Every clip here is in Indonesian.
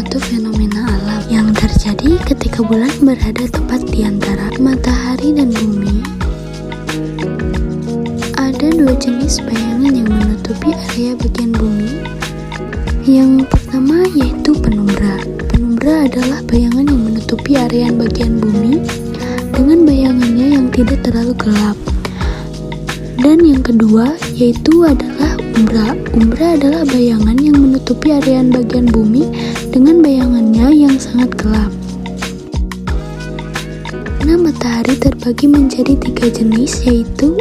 yaitu fenomena alam yang terjadi ketika bulan berada tepat di antara matahari dan bumi. Ada dua jenis bayangan yang menutupi area bagian bumi. Yang pertama yaitu penumbra. Penumbra adalah bayangan yang menutupi area bagian bumi dengan bayangannya yang tidak terlalu gelap. Dan yang kedua yaitu adalah umbra. Umbra adalah bayangan yang menutupi area bagian bumi dengan bayangannya yang sangat gelap. Nah, matahari terbagi menjadi 3 jenis, yaitu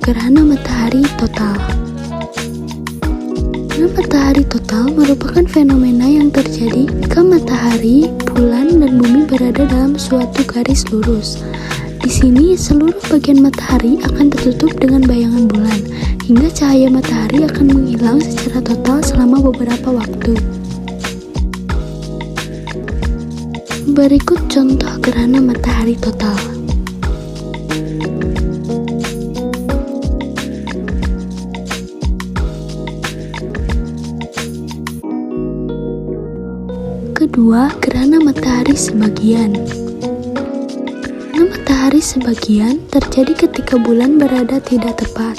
gerhana matahari total. Gerhana matahari total merupakan fenomena yang terjadi jika matahari, bulan, dan bumi berada dalam suatu garis lurus. Di sini, seluruh bagian matahari akan tertutup dengan bayangan bulan, hingga cahaya matahari akan menghilang secara total selama beberapa waktu. Berikut contoh gerhana matahari total. Kedua, gerhana matahari sebagian. Gerhana matahari sebagian terjadi ketika bulan berada tidak tepat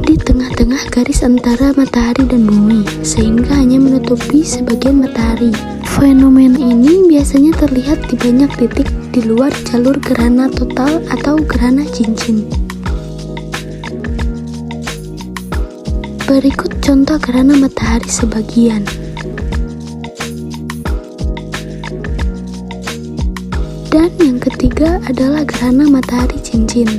di tengah-tengah garis antara matahari dan bumi, sehingga hanya menutupi sebagian matahari. Fenomena ini biasanya terlihat di banyak titik di luar jalur gerhana total atau gerhana cincin. Berikut contoh gerhana matahari sebagian. Dan yang ketiga adalah gerhana matahari cincin.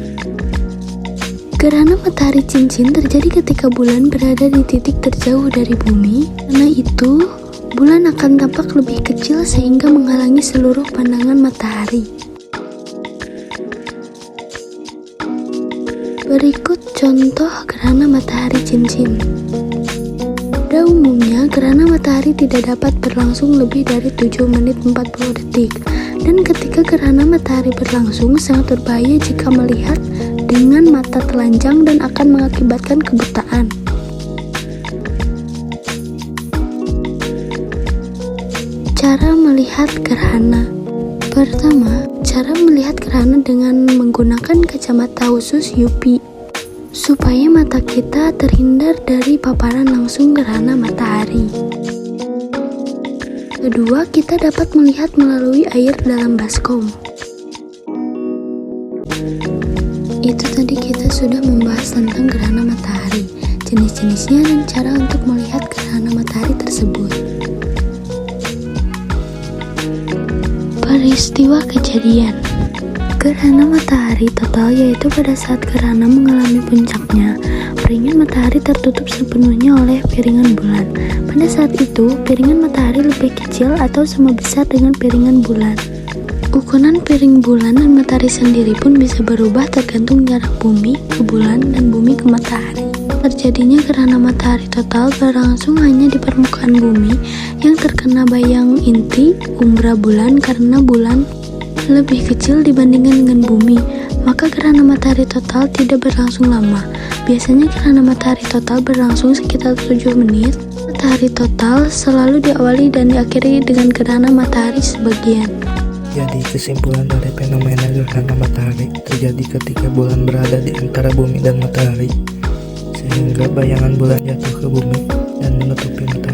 Gerhana matahari cincin terjadi ketika bulan berada di titik terjauh dari bumi. Karena itu, bulan akan tampak lebih kecil sehingga menghalangi seluruh pandangan matahari. Berikut contoh gerhana matahari cincin. Pada umumnya, gerhana matahari tidak dapat berlangsung lebih dari 7 menit 40 detik. Dan ketika gerhana matahari berlangsung, sangat berbahaya jika melihat dengan mata telanjang dan akan mengakibatkan kebutaan. Cara melihat gerhana. Pertama, cara melihat gerhana dengan menggunakan kacamata khusus UV, supaya mata kita terhindar dari paparan langsung gerhana matahari. Kedua, kita dapat melihat melalui air dalam baskom. Itu tadi kita sudah membahas tentang gerhana matahari, jenis-jenisnya dan cara untuk melihat gerhana matahari tersebut. Peristiwa kejadian gerhana matahari total yaitu pada saat gerhana mengalami puncaknya, piringan matahari tertutup sepenuhnya oleh piringan bulan. Pada saat itu, piringan matahari lebih kecil atau sama besar dengan piringan bulan. Ukuran piring bulan dan matahari sendiri pun bisa berubah tergantung jarak bumi ke bulan dan bumi ke matahari. Terjadinya gerhana matahari total berlangsung hanya di permukaan bumi yang terkena bayang inti umbra bulan karena bulan lebih kecil dibandingkan dengan bumi, maka gerhana matahari total tidak berlangsung lama. Biasanya gerhana matahari total berlangsung sekitar 7 menit. Matahari total selalu diawali dan diakhiri dengan gerhana matahari sebagian. Jadi kesimpulan dari fenomena gerhana matahari terjadi ketika bulan berada di antara bumi dan matahari, sehingga bayangan bulan jatuh ke bumi dan menutupi matahari.